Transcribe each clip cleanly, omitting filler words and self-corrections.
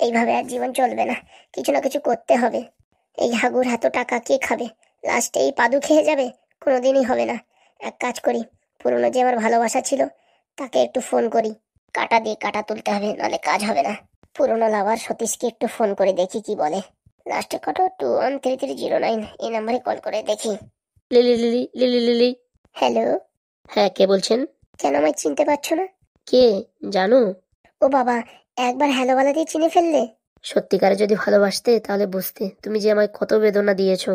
এইভাবে আর জীবন চলবে না, কিছু না কিছু করতে হবে। এই হাগুর এত টাকা কে খাবে? লাস্টে এই পাদু খেয়ে যাবে? কোনোদিনই হবে না। এক কাজ করি, পুরনো যে আমার ভালোবাসা ছিল তাকে একটু ফোন করি। কাটা দিয়ে কাটা তুলতে হবে, নাহলে কাজ হবে না। পুরনো লাভার সতীশকে একটু ফোন করে দেখি কি বলে। লাস্টে কত 213309 এই নাম্বারে কল করে দেখি। Lily lily lily lily. Hello. হ্যাঁ, কে বলছেন? কেন আমায় চিনতে পারছো না? কে জানো? ও বাবা, একবার হ্যালো বলা দিয়ে চিনে ফেললে? সত্যিকারে যদি ভালোবাসতে তাহলে বুঝতে তুমি যে আমায় কত বেদনা দিয়েছো।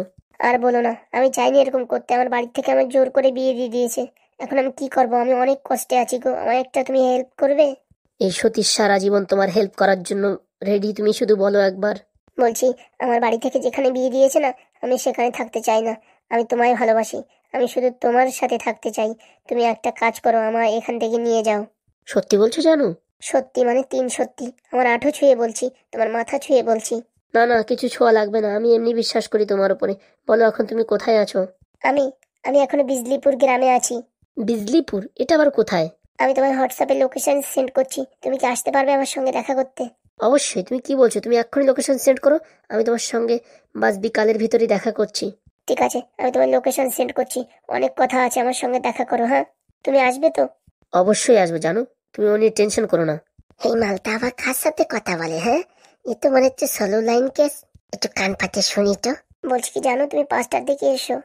আর বলো না, আমি চাইনি এরকম করতে। আমার বাড়ি থেকে আমার জোর করে বিয়ে দিয়ে দিয়েছে। এখন আমি কি করব? আমি অনেক কষ্টে আছি গো, আমার একটা তুমি হেল্প করবে? এই সতীশ সারা জীবন তোমার হেল্প করার জন্য রেডি, তুমি শুধু বলো একবার। বলছি, আমার বাড়ি থেকে যেখানে বিয়ে দিয়েছে না, আমি সেখানে থাকতে চাই না। আমি তোমায় ভালোবাসি, আমি শুধু তোমার সাথে থাকতে চাই। তুমি একটা কাজ করো, আমার এখান থেকে নিয়ে যাও। সত্যি বলছো জানো? সত্যি মানে তিন সত্যি। আমার আঁঠু ছুঁয়ে বলছি, তোমার মাথা ছুঁয়ে বলছি। না না, কিছু ছোঁয়া লাগবে না, আমি এমনি বিশ্বাস করি তোমার উপরে। বলো এখন তুমি কোথায় আছো? আমি আমি এখনো বিজলিপুর গ্রামে আছি। বিজলিপুর? এটা আবার কোথায়? আমি তোমার হোয়াটসঅ্যাপে লোকেশন সেন্ড করছি, তুমি কি আসতে পারবে আমার সঙ্গে দেখা করতে? অবশ্যই। তুমি কি বলছো? তুমি এক্ষুনি লোকেশন সেন্ড করো, আমি তোমার সঙ্গে বিকালের ভিতরেই দেখা করছি। ঠিক আছে, আমি তোমার লোকেশন সেন্ড করছি। অনেক কথা আছে, আমার সঙ্গে দেখা করো, হ্যাঁ? তুমি আসবে তো? অবশ্যই আসবো জানো, তুমি ও নিয়ে টেনশন করো না। এই মালটা আবার কার সাথে কথা বলে, হ্যাঁ? এ তো মনে হচ্ছে সোলো লাইন কেস। একটু কান পাতে শুনি তো। বলছি কি জানো, তুমি 5টার দিকে এসো।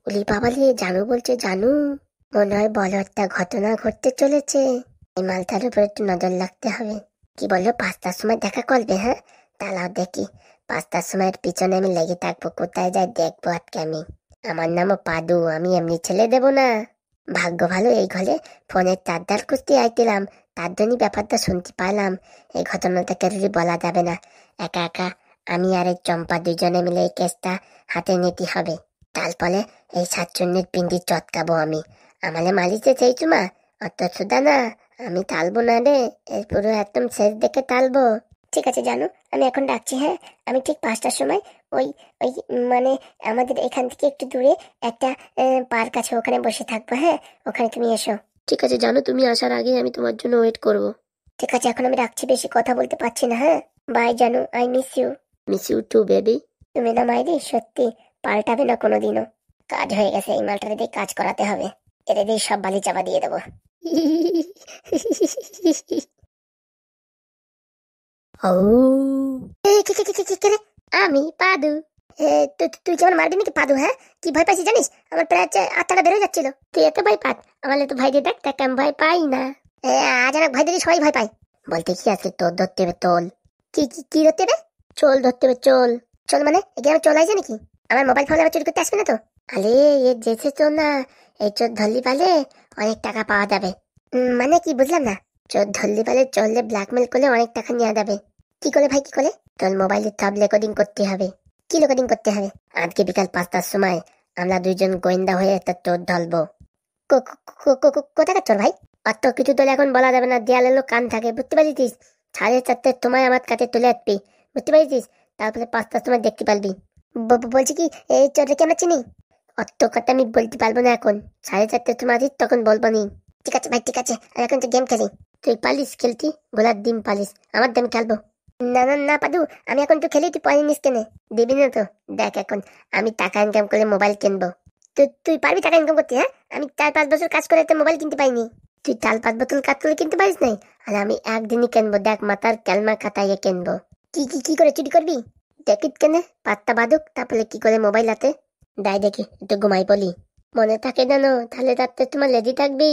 ওলি বাবা রে, জানু বলছে জানু। মনে হয় বড় একটা ঘটনা ঘটতে চলেছে। এই মালটার উপর একটু নজর রাখতে হবে। কি বললো, 5টার সময় দেখা করবে? হ্যাঁ, তাহলে দেখি। 5টার সময়ের পিছনে আমি লেগে থাকবো, কোথায় যাই দেখবো আজকে আমি। আমার নামও পাদু, আমি এমনি ছেলে দেবো না। ভাগ্য ভালো এই ঘরে ফোনের চার্জার খুঁজতে আইছিলাম, তার জন্যই ব্যাপারটা শুনতে পারলাম। এই ঘটনাটা কারোরই বলা যাবে না। একা একা আমি আর এই চম্পা দুজনে মিলে এই কেসটা হাতে নিতে হবে। তারপরে এই সাতচন্নের পিন্ডি চটকাবো আমি। আমালে মালিতে চাইছু মা, অত সুদা না। আমি টালবো না রে, এর পুরো একদম শেষ দেখে টালবো। ঠিক আছে জানো, আমি এখন ডাকছি, হ্যাঁ? আমি ঠিক 5টার সময় ওই ওই মানে আমাদের এখান থেকে একটু দূরে একটা পার্ক আছে, ওখানে বসে থাকবো, হ্যাঁ? ওখানে তুমি এসো। ঠিক আছে জানো, তুমি আসার আগে আমি তোমার জন্য ওয়েট করব। ঠিক আছে, এখন আমি রাখছি, বেশি কথা বলতে পারছি না, হ্যাঁ? বাই জানু, I miss you. Miss you too baby. তুমি না মাইরি, সত্যি পাল্টাবে না কোনোদিনও। কাজ হয়ে গেছে, এই মালটারে দিয়ে কাজ করাতে হবে। এদের দিয়ে সব বালি চাপা দিয়ে দেবো। ও কে রে? আমি পাদু। তুই কেমন মারবি নাকি পাদু, হ্যাঁ? কি ভয় পাইছি জানিস? আমার প্রায় আত্মাটা বেরোয় যাচ্ছিল। তুই এত ভয় পাস? আমার তো ভাই দিয়ে দেখ, দেখ আমি ভয় পাই না। আজানক ভাই দিদি সবাই ভয় পায়। বলতে কি আছে, তোর ধরতে হবে তোল। কি কি কি ধরতে হবে? চোল ধরতে হবে, চোল। চল মানে এখানে চল আইছে নাকি? আমার মোবাইল ফোন আবার চুরি করতে আসবে না তো? আরে এ যেছে চোর না, এই চোর ধরলি পালে অনেক টাকা পাওয়া যাবে। মানে কি বুঝলাম না। চোর ধরলি পালে চললে ব্ল্যাকমেল করলে অনেক টাকা নেওয়া যাবে। কি করে ভাই, কি করে? তোর মোবাইলে সব রেকর্ডিং করতে হবে। কি রেকর্ডিং করতে হবে? আজকে বিকাল 5টার সময় আমরা দুইজন গোয়েন্দা হয়ে একটা চোর ধরবো। কোথাকার চোর ভাই? অত কিছু তোলে এখন বলা যাবে না, দেয়ালেরও কান থাকে, বুঝতে পারিস? 4:30 তোমায় আমার কাছে তুলে আসবি, বুঝতে পারিস? তারপরে 5টার সময় দেখতে পারবি। বলছি কি, এই চোরটাকে আমরা চিনি? অত কথা আমি বলতে পারবো না এখন। 4:30 তোমার আসিস, তখন বলবো নি। ঠিক আছে ভাই, ঠিক আছে, আর এখন তো গেম খেলি। তুই পালিস খেলতি, গোলার ডিম পালিস, আমার ডিম খেলবো। না না না পাদু, আমি এখন তো খেলি, তুই পরে নিস কেনে? দিবি না তো? দেখ এখন আমি টাকা ইনকাম করে মোবাইল কিনবো। তুই পারবি টাকা ইনকাম করতে, হ্যাঁ? আমি 4-5 বছর কাজ করে একটা মোবাইল কিনতে পাইনি। তুই 4-5 বছর কাজ করে কিনতে পারিস নাই? আর আমি একদিনই কিনবো, দেখ মাথার ক্যালমা খাতাইয়ে কিনবো। কি কি কি করে চুরি করবি? দেখিত কেনে, পাত্তা বাদুক, তারপরে কি করে মোবাইল হাতে। দাই দেখি, একটু ঘুমাই বলি। মনে থাকে জানো, তাহলে রাত্রে তোমার লেজি থাকবি।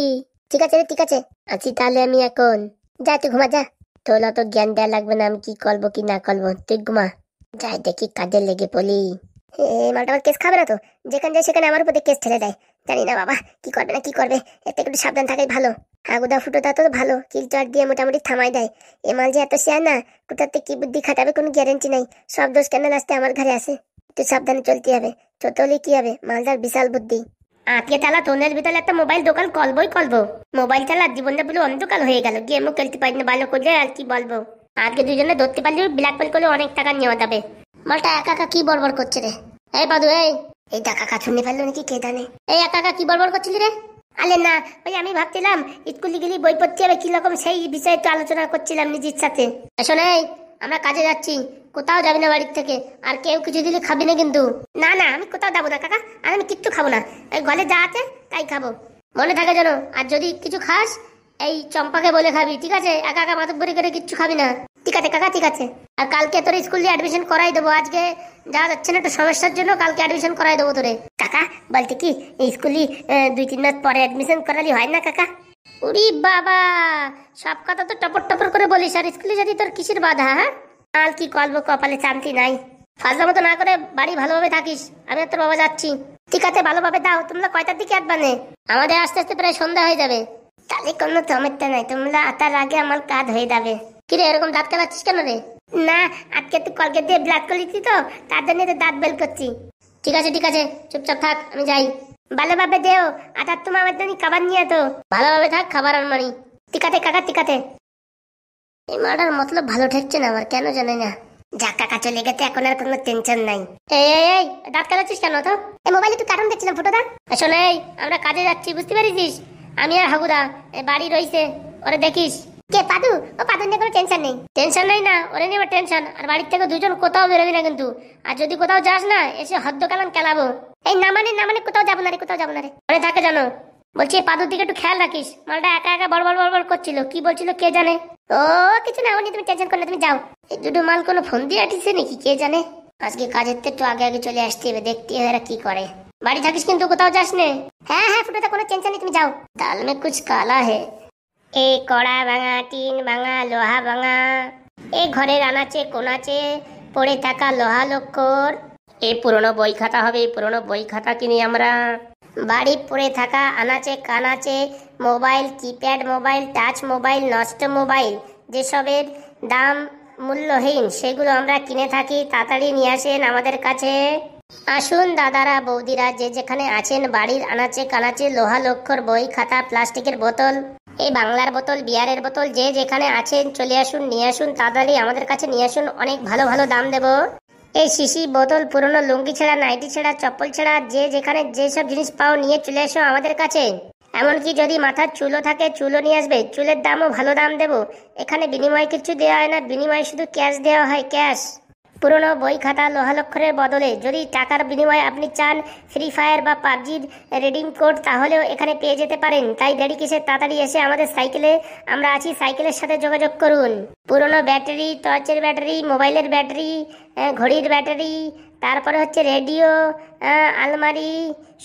ঠিক আছে রে, ঠিক আছে, আছি তাহলে আমি এখন। যা তুই ঘুমা, যা। তোর অত জ্ঞান দেওয়া লাগবে না, আমি কি করবো কি না করবো, তুই ঘুমা। যাই দেখি কাজে লেগে পড়ি। মালটা আবার কেস খাবে না তো? যেখানে যায় সেখানে আমার উপরে কেস ঠেলে দেয়। জানি না বাবা, কি করবে না কি করবে। এতে একটু সাবধান থাকাই ভালো। হাগুদা ফুটোটা তো ভালো, কিলচট দিয়ে মোটামুটি থামাই দেয়। এ মাল যে এত শেয়ার না, কোথাতে কি বুদ্ধি খাটাবে কোনো গ্যারেন্টি নাই। সব দোষ কেন রাস্তে আমার ঘরে আসে। একটু সাবধানে চলতে হবে। চতলি কি হবে, মালটার বিশাল বুদ্ধি। আজকে তালা তোনের ভিতরে একটা মোবাইল দোকান কলবই কলবো। মোবাইল চালা জীবনটা পুরো অন্ধকার হয়ে গেল, গেমও খেলতে পারি না ভালো করে, আর কি বলবো। আজকে দুজনে ধরতে পারলে ব্ল্যাকমেল করলে অনেক টাকা নেওয়া যাবে। মালটা একা একা কি বড়বড় করছে রে? এই পাদু, এই টাকা কাকা শুনে ফেললো নাকি কে জানে? এই একা একা কি বড়বড় করছিলি রে? আরে না, ওই আমি ভাবছিলাম স্কুলে গেলি বই পড়তে হবে কিরকম, সেই বিষয়ে একটু আলোচনা করছিলাম নিজের সাথে। শোনে, আমরা কাজে যাচ্ছি, কোথাও যাবি না বাড়ির থেকে। আর কেউ কিছু দিলে খাবি না কিন্তু। না না, আমি কোথাও যাবো না কাকা, আর আমি কিচ্ছু খাবো না। এই ঘরে যা আছে তাই খাবো, মনে থাকে যেন। আর যদি কিছু খাস এই চম্পাকে বলে খাবি, ঠিক আছে? একা একা মাতব্বরি করে কিচ্ছু খাবি না, ঠিক আছে কাকা? ঠিক আছে। আর কালকে তোর স্কুলে অ্যাডমিশন করাই দেবো। আজকে যাওয়া যাচ্ছে না, একটু সমস্যার জন্য কালকে অ্যাডমিশন করাই দেবো তোরে। কাকা বলতে কি, এই স্কুলে 2-3 মাস পরে অ্যাডমিশন করালি হয় না কাকা? উরি বাবা, সব কথা তো টপর টপর করে বলিস, আর স্কুলে যদি তোর কিসের বাধা? হ্যাঁ, আর কি করবো, কপালে চামতি নাই। ফাজলা মতো না করে বাড়ি ভালোভাবে থাকিস। আমি আর তোর বাবা যাচ্ছি। ঠিক আছে, ভালোভাবে দাও। তোমরা কয়টার দিকে আসবানে? আমাদের আস্তে আস্তে প্রায় সন্ধ্যা হয়ে যাবে। তাহলে কোনো সমস্যা নাই, তোমরা আসার আগে আমার কাজ হয়ে যাবে। কিরে এরকম দাঁত কেলাচ্ছিস কেন রে? না, আজকে তুই কলগেট দিয়ে ব্লাড করেছি তো, তার জন্য তো দাঁত বের করছি। ঠিক আছে ঠিক আছে, চুপচাপ থাক, আমি যাই। ভালোভাবে দেও, আর তোমার আমার জন্য খাবার নিয়ে তো। ভালোভাবে থাক, খাবার আনমানি। ঠিক আছে কাকা, ঠিক আছে। এই মার্ডার মতলব ভালো ঠেকছে না আমার, কেন জানি না। যা কাকা চলে গেছে, এখন আর কোনো টেনশন নাই। এই দাঁত কালাচ্ছিস কেন তো? এই মোবাইলে তুই কার্টুন দেখছিলাম, ফটোটা। শোন, এই আমরা কাজে যাচ্ছি, বুঝতে পারিস? আমি আর হাগুদা বাড়ি রইছে, ওরে দেখিস। কে পাদু? ও পাদু নিয়ে কোনো টেনশন নেই। টেনশন নাই না, ওরে নিয়ে টেনশন। আর বাড়ির থেকে দুজন কোথাও বেরোবি না কিন্তু। আর যদি কোথাও যাস না, এসে হদ্দ কালাম খেলাবো। এই না মানে কোথাও যাবো না রে, কোথাও যাবো না রে। ওরে থাকে জানো। বলছি পাদুর দিকে একটু খেয়াল রাখিস। মালটা একা একা বড় করছিল, কি বলছিল কে জানে। ও কিছু না, উনি তুমি টেনশন করলে, তুমি যাও। এই দুটো মাল কোনো ফোন দিয়ে আটিছে নাকি কে জানে। আজকে কাজের তো একটু আগে আগে চলে আসতে হবে, দেখতে এরা কি করে। বাড়ি থাকিস কিন্তু, কোথাও যাস নে। হ্যাঁ হ্যাঁ ফুটোটা, কোনো টেনশন নেই, তুমি যাও। দাল মে কুছ কালা হে। এই কড়া ভাঙা, টিন ভাঙা, লোহা ভাঙা, এই ঘরের আনাচে কোনাচে পড়ে থাকা লোহা লক্কর। এই পুরনো বই খাতা হবে, পুরনো বই খাতা কিনি আমরা। বাড়ি পড়ে থাকা আনাচে কানাচে mobile, keypad mobile, touch mobile, নষ্ট মোবাইল, যেসবের দাম মূল্যহীন, সেগুলো আমরা কিনে থাকি। তাড়াতাড়ি নিয়ে আসেন আমাদের কাছে। আসুন দাদারা বৌদিরা, যে যেখানে আছেন, বাড়ির আনাচে কানাচে লোহা লক্কর, বই খাতা, প্লাস্টিকের বোতল, এই বাংলার বোতল, বিয়ারের বোতল, যে যেখানে আছেন চলে আসুন, নিয়ে আসুন, তাড়াতাড়ি আমাদের কাছে নিয়ে আসুন। অনেক ভালো ভালো দাম দেব। এই শিশি, বোতল, পুরনো লুঙ্গি ছেঁড়া, নাইটি ছেঁড়া, চপ্পল ছেঁড়া, যে যেখানে যেসব জিনিস পাও নিয়ে চলে এসো আমাদের কাছে। এমনকি যদি মাথার চুলও থাকে, চুলও নিয়ে আসবে। চুলের দামও ভালো দাম দেবো। এখানে বিনিময় কিছু দেওয়া হয় না, বিনিময় শুধু ক্যাশ দেওয়া হয়, ক্যাশ। পুরনো বই খাতা লোহা লক্করের বদলে যদি টাকার বিনিময়ে আপনি চান ফ্রি ফায়ার বা পাবজির রেডিং কোড, তাহলেও এখানে পেয়ে যেতে পারেন। তাই দেরি কিসের, তাড়াতাড়ি এসে আমাদের সাইকেলে আমরা আছি, সাইকেলের সাথে যোগাযোগ করুন। পুরনো ব্যাটারি, টর্চের ব্যাটারি, মোবাইলের ব্যাটারি, ঘড়ির ব্যাটারি, তারপরে হচ্ছে রেডিও, আলমারি,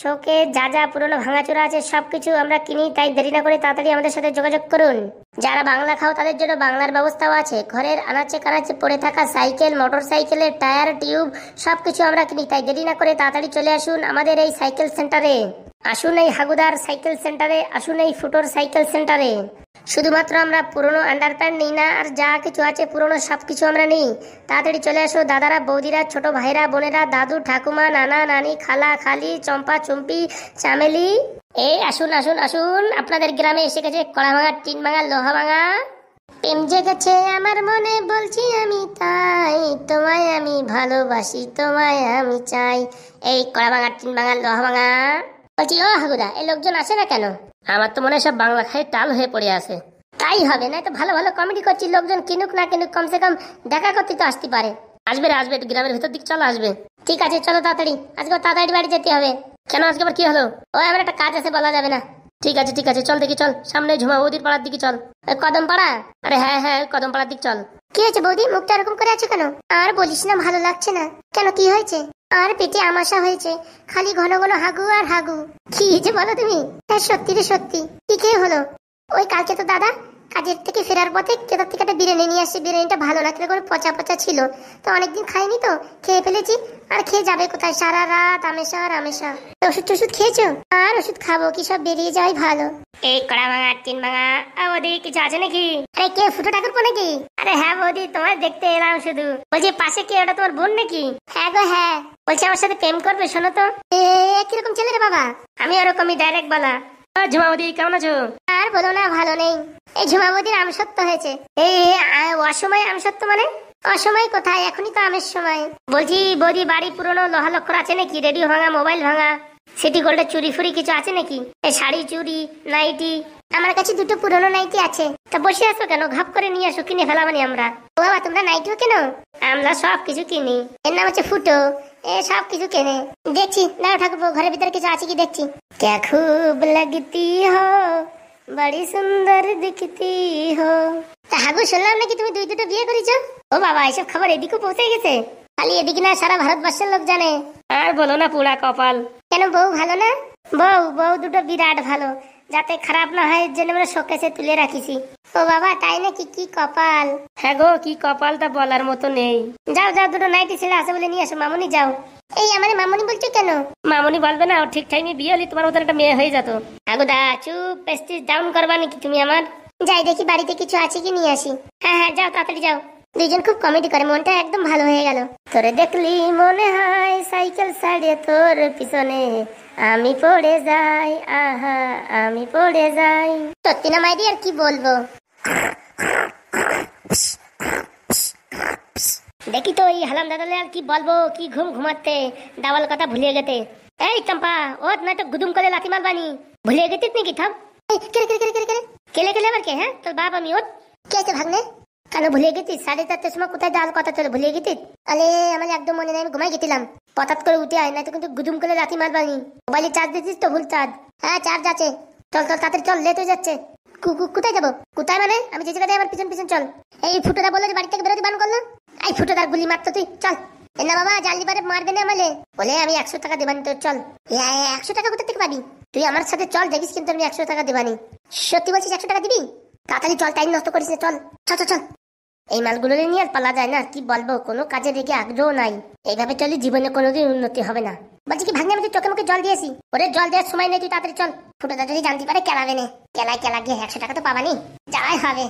শোকেস, যা যা পুরনো ভাঙাচোরা আছে সব কিছু আমরা কিনি। তাই দেরি না করে তাড়াতাড়ি আমাদের সাথে যোগাযোগ করুন। যারা বাংলা খাও তাদের জন্য বাংলার ব্যবস্থাও আছে। ঘরের আনাচে কানাচে পড়ে থাকা সাইকেল, মোটর সাইকেলের টায়ার, টিউব সবকিছু আমরা কিনি। তাই দেরি না করে তাড়াতাড়ি চলে আসুন আমাদের এই সাইকেল সেন্টারে। আসুন এই হাগুদার সাইকেল সেন্টারে, আসুন এই ফুটোর সাইকেল সেন্টারে। শুধুমাত্র আমরা পুরনো আন্ডারপ্যান্ট নিই না, আর যা কিছু আছে পুরনো সব কিছু আমরা নিই। তাড়াতাড়ি চলে আসো দাদারা বৌদিরা, ছোট ভাইরা বোনেরা, দাদু ঠাকুমা, নানা নানি, খালা খালি, চম্পা চুম্পি, চামেলি। এই আসুন আসুন আসুন, আপনাদের গ্রামে এসে গেছে কড়া ভাঙা, টিন ভাঙা, লোহা ভাঙা। প্রেম জেগেছে আমার মনে, বলছি আমি তাই, তোমায় আমি ভালোবাসি, তোমায় আমি চাই। এই কড়া ভাঙা, টিন ভাঙা, লোহা ভাঙা। বলছি ও হাগুদা, এই লোকজন আসে না কেন? আমার তো মনে হয় সব বাংলা খাই টাল হয়ে পড়ে আছে। তাই হবে, না তো ভালো ভালো কমেডি করছি, লোকজন কিনুক না কিনুক, কমসে কম দেখা করতে তো আসতে পারে। আসবে রে আসবে, গ্রামের ভেতর দিক চলো, আসবে। ঠিক আছে চলো তাড়াতাড়ি, আজকে তাড়াতাড়ি বাড়ি যেতে হবে। কেন আজকে আবার কি হলো? ওই আমার একটা কাজ আছে, বলা যাবে না। ঠিক আছে চল দেখি, চল সামনে ঝুমা বৌদির পাড়ার দিকে চল। কদম পাড়া? আরে হ্যাঁ হ্যাঁ, কদম পাড়ার দিক চল। কি হয়েছে বৌদি, মুখটা এরকম করে আছো কেন? আর বলিস না, ভালো লাগছে না। কেন, কি হয়েছে? আর পেটে আমাশা হয়েছে, খালি ঘন ঘন হাগু আর হাগু। কি যে বলো তুমি? হ্যাঁ সত্যি রে সত্যি। কি খেয়ে হলো? ওই কালকে তো দাদা কাজের থেকে ফেরার পথে কেদার থেকে একটা বিরিয়ানি নিয়ে আসছে। বিরিয়ানিটা ভালো না, কিরকম পচা পচা ছিল। তো অনেকদিন খাইনি তো, খেয়ে ফেলেছি। আর খেয়ে যাবে কোথায়, সারা রাত আমেশা আর আমেশা। ওষুধ টষুধ খেয়েছো? আর ওষুধ খাবো কি, সব বেরিয়ে যাওয়াই ভালো। এই কড়া ভাঙা, টিন ভাঙা, বৌদি কিছু আছে নাকি? আরে কে, ফুটো ঠাকুর নাকি? আরে হ্যাঁ বৌদি, তোমার দেখতে এলাম শুধু। বলছি পাশে কে, ওটা তোমার বোন নাকি? হ্যাঁ গো হ্যাঁ। বলছি আমার সাথে প্রেম করবে? শোনো তো। কিরকম ছেলে রে বাবা? আমি ওরকমই ডাইরেক্ট বলা। ঝুমা বৌদি কেমন আছো? আর বলো না, ভালো নেই। এই ঝুমা বৌদির আমসত্ব হয়েছে। এই অসময় আমসত্ব মানে? অসময় কোথায়, এখনই তো আমের সময়। বলছি বৌদি, বাড়ি পুরনো লোহা লক্কর আছে নাকি? রেডিও ভাঙা, মোবাইল ভাঙা, সিটি গোল্ডের চুরি ফুরি কিছু আছে নাকি? এই শাড়ি, চুড়ি, নাইটি, আমার কাছে দুটো পুরনো নাইটি আছে। তা বসে আছো কেন? ঘাপ করে নিয়ে আসো, কিনে ফেলাবানি আমরা। ও বাবা, তোমরা নাইটিও কেন? আমরা সব কিছু কিনি। এর নাম হচ্ছে ফুটো। এ সব কিছু কেনে। দেখছি না ঠাকুর, ঘরের ভিতরে কিছু আছে কি দেখছি। ক্যা খুব লাগতি হো, বড়ি সুন্দর দিখতি হো। তা হাগু, শুনলাম নাকি তুমি দুটো বিয়ে করেছো? ও বাবা, এসব খবর এদিকেও পৌঁছে গেছে? খালি এদিকে না, সারা ভারতবর্ষের লোক জানে। আর বলো না, পোড়া কপাল। কেন, বউ ভালো না? বউ দুটো বিরাট ভালো, যাতে খারাপ না হয় এর জন্য আমরা শোকেসে তুলে রাখিছি। ও বাবা, তাই নাকি? কি কপাল। হ্যাঁ গো, কি কপালটা বলার মতো নেই। যাও যাও, দুটো নাইটি ছেলে আছে বলে নিয়ে আসো। মামুনি যাও। এই আমার মামুনি বলছো কেন? মামুনি বলবে না, ও ঠিক টাইমে বিয়ে হলি তোমার মতন একটা মেয়ে হয়ে যেত। আগোদা চুপ, প্রেস্টিজ ডাউন করবা নাকি তুমি আমার? যাই দেখি বাড়িতে কিছু আছে কি নিয়ে আসি। হ্যাঁ হ্যাঁ, যাও তাড়াতাড়ি যাও। দুইজন খুব কমেডি করে, মনটা একদম ভালো হয়ে গেল। তোরে দেখলি মনে হয় সাইকেল সাইডে তোর পিছনে আমি পড়ে যাই, আহা আমি পড়ে যাই। সত্যি না মাইরি, আর কি বলবো। দেখি তো এই হালাম দাদালে আর কি বলবো, কি ঘুমাতে দাওয়াল কথা ভুলিয়ে গেতে। এই চম্পা, ওত না তো গুদুম করে লাথি মারবানি। ভুলিয়ে গেতিস নাকি? থাম। কেলে কেলে আবার কে? হ্যাঁ, তোর বাপ আমি। ওত কে আছে ভাগ্নে? কেন ভুলিয়ে গেছিস? 4:30টার সময় কোথায় দাল কথা তোর ভুলিয়ে গেছিস? আরে আমার একদম মনে নেই, আমি ঘুমাই গেছিলাম। পটাত করে উঠে আয়, না তো কিন্তু গুদুম করে লাথি মারবানি। মোবাইলে চার্জ দিছিস তো? Full charge? হ্যাঁ চার্জ আছে। চল চল তাড়াতাড়ি চল, লেট হয়ে যাচ্ছে। কোথায় যাবো? কোথায় মানে? আমি যে জায়গায়, আমার পিছন পিছন চল। এই ফুটোটা বললো যে বাড়ি থেকে বেরোতে বান করলো। এই ফুটোটার গুলি মারতো তুই, চল। না বাবা, জানলি পারে মারবে না আমালে। বলে আমি 100 টাকা দেবানি তোর, চল। 100 টাকা কোথা থেকে পাবি? তুই আমার সাথে চল, দেখিস কিন্তু আমি 100 টাকা দেবানি। সত্যি বলছিস? 100 টাকা দিবি? তাড়াতাড়ি চল, টাইম নষ্ট করিস না, চল চল চল চল। এই মালগুলো নিয়ে আর পালা যায় না, কি বলবো, কোনো কাজে রেখে আগ্রহ নাই। এইভাবে চলি জীবনে কোনোদিন উন্নতি হবে না। বলছি কি ভাগ্নে, আমি তুই চোখে মুখে জল দিয়েছি। ওরে জল দেওয়ার সময় নেই, তুই তাড়াতাড়ি চল। ফুটোটা যদি জানতে পারে কেলাবে নে। কেলা গিয়ে 100 টাকা তো পাবানি, যাওয়াই হবে।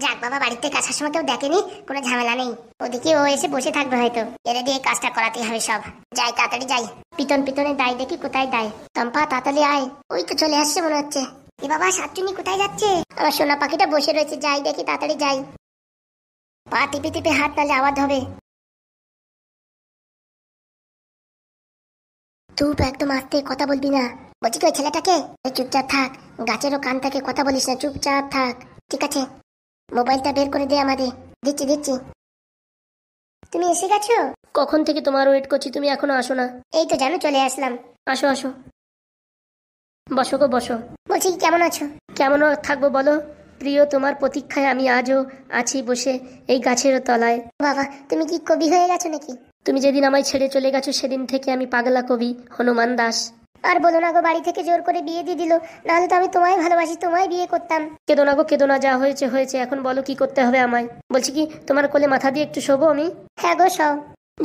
যাক বাবা, বাড়িতে আসার সময় কেউ দেখেনি, কোনো ঝামেলা নেই। ওদিকে ও এসে বসে থাকবে হয়তো, এরে দিয়ে কাজটা করাতে হবে সব। যাই তাড়াতাড়ি যাই। পিতনে দায় দেখি কোথায় দায়। টম্পা তাড়াতাড়ি আয়, ওই তো চলে আসছে মনে হচ্ছে। এ বাবা, শাকচুনি কোথায় যাচ্ছে? আমার সোনা পাখিটা বসে রয়েছে, যাই দেখি তাড়াতাড়ি যাই। পা টিপে টিপে হাত, নালে আওয়াজ হবে। চুপ, একদম আস্তে, কথা বলবি না। বলছি কি ওই ছেলেটাকে? চুপচাপ থাক, গাছেরও কান থাকে, কথা বলিস না, চুপচাপ থাক। ঠিক আছে, মোবাইলটা বের করে দে আমাদের। দিচ্ছি। তুমি এসে গেছো? কখন থেকে তোমার ওয়েট করছি, তুমি এখনো আসো না। এই তো জানো, চলে আসলাম। আসো আসো, বসো গো বসো। বলছি কি, কেমন আছো? কেমন আর থাকবো বলো, প্রিয় তোমার প্রতীক্ষায় আমি আজও আছি বসে এই গাছের তলায়। বাবা, তুমি কি কবি হয়ে গেছো নাকি? তুমি যেদিন আমায় ছেড়ে চলে গেছো সেদিন থেকে আমি পাগলা কবি হনুমান দাস। আর বলো না গো, বাড়ি থেকে জোর করে বিয়ে দিয়ে দিল, নাহলে তো আমি তোমায় ভালোবাসি, তোমায় বিয়ে করতাম। কেঁদো না গো কেঁদো না, যা হয়েছে হয়েছে, এখন বলো কি করতে হবে আমায়। বলছি কি, তোমার কোলে মাথা দিয়ে একটু শোবো আমি? হ্যাঁ গো, সব।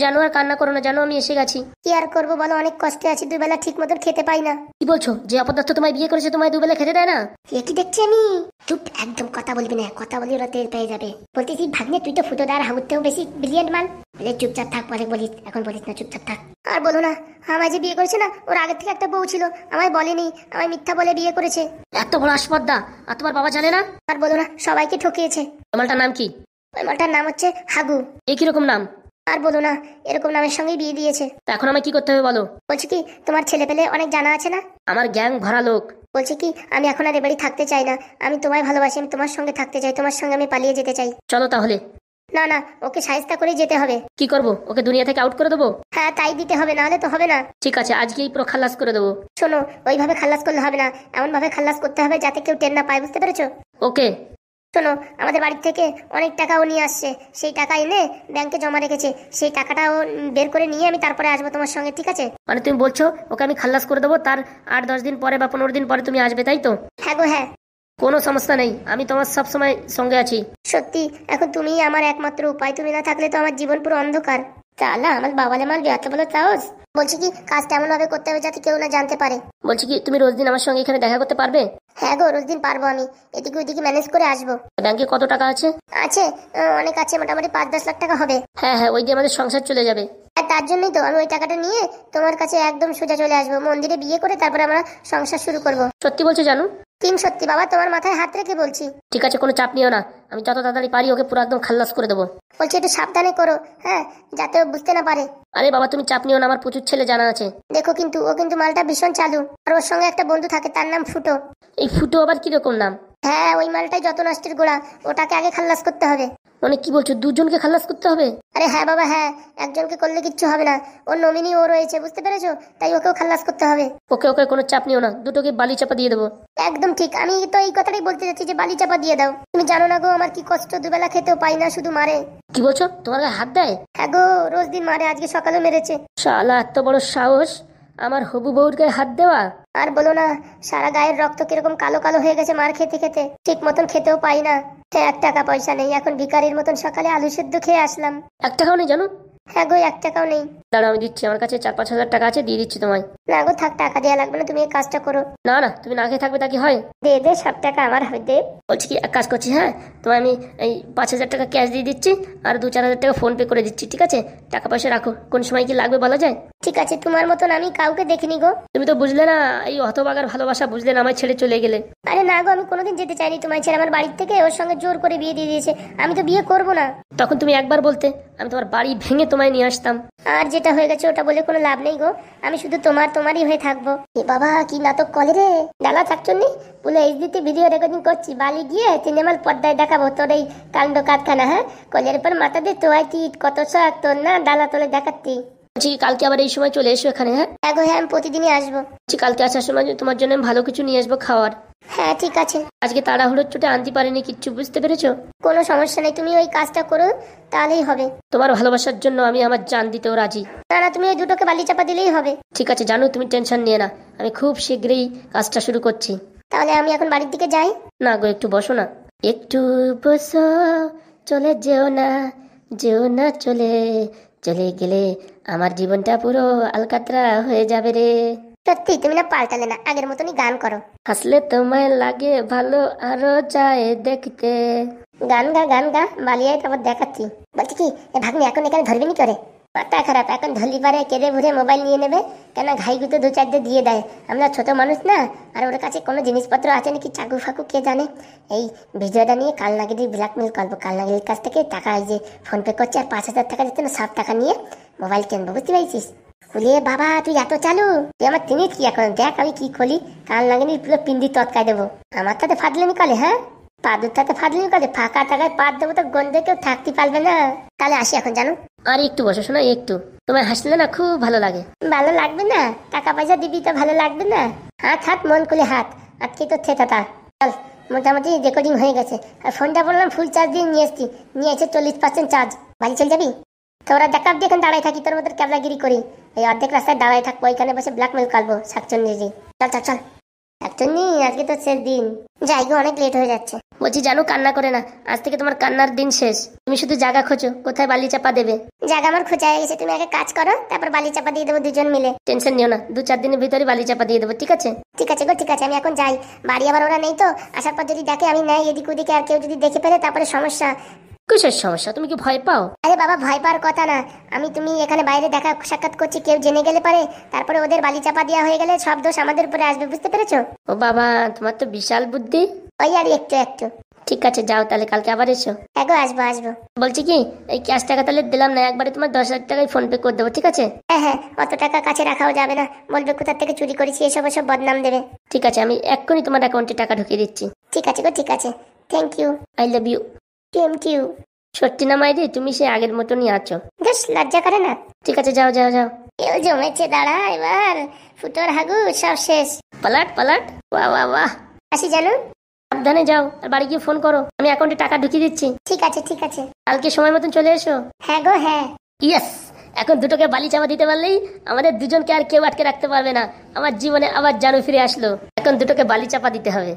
জানো আর কান্না করো না, জানো আমি এসে গেছি। কি আর করবো বলো, অনেক কষ্টে আছি, দুবেলা ঠিক মতন খেতে পাই না। কি বলছো? যে অপদার্থ তোমায় বিয়ে করেছে তোমায় দুবেলা খেতে দেয় না? এ কি দেখছি আমি? চুপ, একদম কথা বলবি না, কথা বলি ওরা টের পেয়ে যাবে। বলতেছি ভাগ্নে, তুই তো ফুটোদার হাউতেও বেশি ব্রিলিয়েন্ট মাল। বলে চুপচাপ থাক, পরে বলিস, এখন বলিস না, চুপচাপ থাক। আর বলো না, আমায় যে বিয়ে করেছে না, ওর আগে থেকে একটা বউ ছিল, আমায় বলেনি, আমায় মিথ্যা বলে বিয়ে করেছে। এত বড় আসপদ্দা, আর তোমার বাবা জানে না? আর বলো না, সবাইকে ঠকিয়েছে। মালটার নাম কি? ওই মালটার নাম হচ্ছে হাগু। এই কিরকম নাম? আর বলো না, এরকম নামের সঙ্গেই বিয়ে দিয়েছে। তা এখন আমায় কি করতে হবে বলো? বলছি কি, তোমার ছেলে পেলে অনেক জানা আছে না? আমার গ্যাং ভরা লোক। বলছি কি, আমি এখন আর এ বাড়ি থাকতে চাই না, আমি তোমায় ভালোবাসি, আমি তোমার সঙ্গে থাকতে চাই, তোমার সঙ্গে আমি পালিয়ে যেতে চাই। চলো তাহলে। না না, ওকে সাহায্য করে যেতে হবে। কি করবো, ওকে দুনিয়া থেকে আউট করে দেবো? হ্যাঁ, তাই দিতে হবে, নাহলে তো হবে না। ঠিক আছে, আজকেই পুরো খালাস করে দেবো। শোনো, ওইভাবে খাল্লাস করলে হবে না, এমন ভাবে খাল্লাস করতে হবে যাতে কেউ টের না পায়, বুঝতে পেরেছো? ওকে। শোনো, আমাদের বাড়ি থেকে অনেক টাকাও নিয়ে আসছে, সেই টাকা এনে ব্যাংকে জমা রেখেছে, সেই টাকাটাও বের করে নিয়ে আমি তারপরে আসবো তোমার সঙ্গে, ঠিক আছে? মানে তুমি বলছো ওকে আমি খালাস করে দেবো, তার 8-10 দিন পরে বা 15 দিন পরে তুমি আসবে, তাই তো? হ্যাঁ গো হ্যাঁ। কোনো সমস্যা নেই, আমি তোমার সব সময় সঙ্গে আছি। সত্যি, এখন তুমিই আমার একমাত্র উপায়, তুমি না থাকলে তো আমার জীবন পুরো অন্ধকার। চালা আমার বাবালে মারবি, এত বলো সাহস? বলছি কি, কাজটা এমন ভাবে করতে হবে যাতে কেউ না জানতে পারে। বলছি কি, তুমি রোজ দিন আমার সঙ্গে এখানে দেখা করতে পারবে? হ্যাঁ গো, রোজ দিন পারবো, আমি এদিকে ওইদিকে ম্যানেজ করে আসবো। ব্যাংকে কত টাকা আছে? আছে, অনেক আছে, মোটামুটি 5-10 লাখ টাকা হবে। হ্যাঁ হ্যাঁ, ওই দিয়ে আমাদের সংসার চলে যাবে। আর তার জন্যই তো আমি ওই টাকাটা নিয়ে তোমার কাছে একদম সোজা চলে আসবো, মন্দিরে বিয়ে করে তারপরে আমরা সংসার শুরু করব। সত্যি বলছো জানো? সত্যি বাবা, তোমার মাথায় হাত রেখে বলছি। ঠিক আছে, কোনো চাপ নিও না, আমি যত তাড়াতাড়ি পারি ওকে পুরো একদম খাল্লাস করে দেবো। বলছি একটু সাবধানে করো, হ্যাঁ, যাতে ও বুঝতে না পারে। আরে বাবা তুমি চাপ নিও না, আমার প্রচুর ছেলে জানা আছে। দেখো কিন্তু ও কিন্তু মালটা ভীষণ চালু, আর ওর সঙ্গে একটা বন্ধু থাকে, তার নাম ফুটো। এই ফুটো আবার কিরকম নাম? হ্যাঁ, ওই মালটাই যত নষ্টের গোড়া, ওটাকে আগে খাল্লাস করতে হবে। মানে কি বলছো, দুজনকে খাল্লাস করতে হবে? আরে হ্যাঁ বাবা, হ্যাঁ, একজনকে করলে কিচ্ছু হবে না, ওর নমিনি ও রয়েছে, বুঝতে পেরেছো? তাই ওকেও খাল্লাস করতে হবে। ওকে ওকে, কোনো চাপ নিও না, দুটোকে বালি চাপা দিয়ে দেবো। একদম ঠিক, আমি তো এই কথাটাই বলতে যাচ্ছি যে বালি চাপা দিয়ে দাও। তুমি জানো না গো আমার কি কষ্ট, দুবেলা খেতেও পাই না, শুধু মারে। কি বলছো, তোমার গায়ে হাত দেয়? হ্যাঁ গো, রোজ দিন মারে, আজকে সকালে মেরেছে। শালা এত বড় সাহস আমার হবু বউর গায়ে হাত দেওয়া! আর বলো না, সারা গায়ের রক্ত কিরকম কালো কালো হয়ে গেছে মার খেতে খেতে, ঠিক মতন খেতেও পাই না। 1 টাকা পয়সা নেই, এখন ভিখারির মতন সকালে আলু সেদ্ধ খেয়ে আসলাম। 1 টাকাও নেই জানো? হ্যাঁ গো, 1 টাকাও নেই। দাঁড়াও আমি দিচ্ছি, আমার কাছে 4-5 হাজার টাকা আছে, দিয়ে দিচ্ছি তোমায়। না গো থাক, টাকা দেওয়া লাগবে না, তুমি এই কাজটা করো। না না, তুমি না খেয়ে থাকবে তা কি হয়? দে দে, সব টাকা আমার হবে, দে। বলছি কি, এক কাজ করছি, হ্যাঁ তোমায় আমি এই 5,000 টাকা ক্যাশ দিয়ে দিচ্ছি, আর 2-4 হাজার টাকা ফোন পে করে দিচ্ছি, ঠিক আছে? টাকা পয়সা রাখো, কোন সময় কি লাগবে বলা যায়? ঠিক আছে, তোমার মতন আমি কাউকে দেখিনি গো। তুমি তো বুঝলে না, এই হতবাগার ভালোবাসা বুঝলে না, আমায় ছেড়ে চলে গেলে। আরে না গো, আমি কোনোদিন যেতে চাইনি তোমায় ছেড়ে, আমার বাড়ির থেকে ওর সঙ্গে জোর করে বিয়ে দিয়ে দিয়েছে, আমি তো বিয়ে করবো না। তখন তুমি একবার বলতে, আমি তোমার বাড়ি ভেঙে তোমায় নিয়ে আসতাম। আর যেটা হয়ে গেছে ওটা বলে কোনো লাভ নেই গো, আমি শুধু তোমারই হয়ে থাকবো। এ বাবা, কি নাটক করে রে! ডালা থাকছো নি, বলে এইচডিতে ভিডিও রেকর্ডিং করছি, বালি গিয়ে সিনেমার পর্দায় দেখাবো তোর এই কাণ্ড কারখানা। হ্যাঁ, কলের উপর মাথা দিয়ে তোয়াই টিট, কত শখ তোর না, ডালা তোলে দেখাচ্ছি। বলছি কি, কালকে আবার এই সময় চলে এসো এখানে, হ্যাঁ? হ্যাঁ গো, হ্যাঁ, আমি প্রতিদিনই আসবো। বলছি কালকে আসার সময় তোমার জন্য আমি ভালো কিছু নিয়ে আসবো খাওয়ার। হ্যাঁ ঠিক আছে। আজকে তাড়াহুড়োর চোটে আনতে পারিনি কিচ্ছু, বুঝতে পেরেছো? কোনো সমস্যা নেই, তুমি ওই কাজটা করো, তাহলেই হবে। তোমার ভালোবাসার জন্য আমি আমার জান দিতেও রাজি। না না, তুমি ওই দুটোকে বালি চাপা দিলেই হবে। ঠিক আছে, জানো তুমি টেনশন নিয়ে না, আমি খুব শীঘ্রই কাজটা শুরু করছি। তাহলে আমি এখন বাড়ির দিকে যাই। না গো, একটু বসো না। একটু বসো, চলে যেও না, যেও না চলে, চলে গেলে আমার জীবনটা পুরো আলকাতরা হয়ে যাবে রে। সত্যি তুমি না পাল্টালে না, আগের মতনই গান করো। হাসলে তোমায় লাগে ভালো, আরো যায় দেখতে। গান গা, গান গা, বালিয়ায় তারপর দেখাচ্ছি। বলছি কি, এ ভাগ্নি এখন এখানে ধরবে নি করে? মাথা খারাপ, এখন ধরলি পারে কেঁদে ভরে মোবাইল নিয়ে নেবে, কেন ঘাইগুতো 2-4 দিয়ে দেয়। আমরা ছোট মানুষ না, আর ওর কাছে কোনো জিনিসপত্র আছে নাকি, চাকু ফাকু কে জানে। এই ভিডিওটা নিয়ে কাল নাগিদির ব্ল্যাকমেল করবো, কাল নাগিদির কাছ থেকে টাকা এই যে ফোন পে করছে, আর 5,000 টাকা দিতে না, 7 টাকা নিয়ে মোবাইল কিনবো, বুঝতে পেরেছিস? বলিয়ে বাবা তুই এত চালু, তুই আমার তিনিস কি এখন, দেখ আমি কি খোলি, কাল নাগিনীর পুরো পিন্দি তৎকায় দেবো। আমার তাতে ফাটলেমি কলে, হ্যাঁ, পাদুর তাতে ফাটলেমি কলে, ফাঁকা টাকায় পাত দেবো তো গন্ধে কেউ থাকতে পারবে না। তাহলে আসি এখন, জানো? আর একটু বসো শোনা, একটু তোমায় হাসলে না খুব ভালো লাগে। ভালো লাগবে না? টাকা পয়সা দিবি তো ভালো লাগবে না? হাত হাত মন খুলে হাত, আজকে তো থেতা। চল, মোটামুটি রেকর্ডিং হয়ে গেছে, আর ফোনটা বললাম ফুল চার্জ দিয়ে নিয়ে এসছি, নিয়ে এসে 40% চার্জ। বাড়ি চলে যাবি? তোরা দেখাব দিয়ে এখানে দাঁড়াই থাকি, তোর মধ্যে ক্যাবলাগিরি করি, এই অর্ধেক রাস্তায় দাঁড়াই থাকবো, ওইখানে বসে ব্ল্যাকমেল করবো শাকচন্নি। চল চল চল, শাকচন্নি আজকে তো শেষ দিন, যাই গো, অনেক লেট হয়ে যাচ্ছে। বলছি জানো, কান্না করে না, আজ থেকে তোমার কান্নার দিন শেষ। তুমি শুধু জায়গা খোঁজো, কোথায় বালি চাপা দেবে। জায়গা আমার খোঁজা হয়ে গেছে, তুমি আগে কাজ করো, তারপর বালি চাপা দিয়ে দেবো দুজন মিলে। টেনশন নিও না, 2-4 দিনের ভিতরে বালি চাপা দিয়ে দেবো, ঠিক আছে? ঠিক আছে গো, ঠিক আছে, আমি এখন যাই। বাড়ি আবার ওরা নেই তো, আসার পর যদি দেখে আমি নাই এদিক ওদিকে, আর কেউ যদি দেখে ফেলে তারপরে সমস্যা। কিসের সমস্যা, তুমি কি ভয় পাও? আরে বাবা, ভয় পাওয়ার কথা না, তুমি এখানে বাইরে দেখা সাক্ষাৎ করছি, কেউ জেনে গেলে পারে, তারপরে ওদের বালি চাপা দেওয়া হয়ে গেলে সব দোষ আমাদের উপরে আসবে, বুঝতে পেরেছো? ও বাবা, তোমার তো বিশাল বুদ্ধি। ওই আর একটু। ঠিক আছে, যাও তাহলে, কালকে আবার এসো। হ্যাঁ গো, আসবো। বলছি কি, এই ক্যাশ টাকা তাহলে দিলাম না, একবারে তোমার 10,000 টাকায় ফোন পে করে দেবো, ঠিক আছে? হ্যাঁ, অত টাকা কাছে রাখাও যাবে না, বলবে কোথা থেকে চুরি করেছি, এসব বদনাম দেবে। ঠিক আছে, আমি এক্ষুনি তোমার অ্যাকাউন্টে টাকা ঢুকিয়ে দিচ্ছি। ঠিক আছে গো, ঠিক আছে, thank you. I love you. Thank you. সত্যি না মাইরি, তুমি সে আগের মতনই আছো। বেশ লজ্জা করে না? ঠিক আছে, যাও। কেউ জমেছে, দাঁড়া, এবার ফুটোর হাগু সব শেষ। পালাট। বাহ। আসি জানো? সাবধানে যাও, আর বাড়ি গিয়ে ফোন করো, আমি অ্যাকাউন্টে টাকা ঢুকিয়ে দিচ্ছি। ঠিক আছে। কালকে সময় মতন চলে এসো। হ্যাঁ গো, হ্যাঁ। ইয়েস, এখন দুটোকে বালি চাপা দিতে পারলেই আমাদের দুজনকে আর কেউ আটকে রাখতে পারবে না। আমার জীবনে আবার জানু ফিরে আসলো, এখন দুটোকে বালি চাপা দিতে হবে।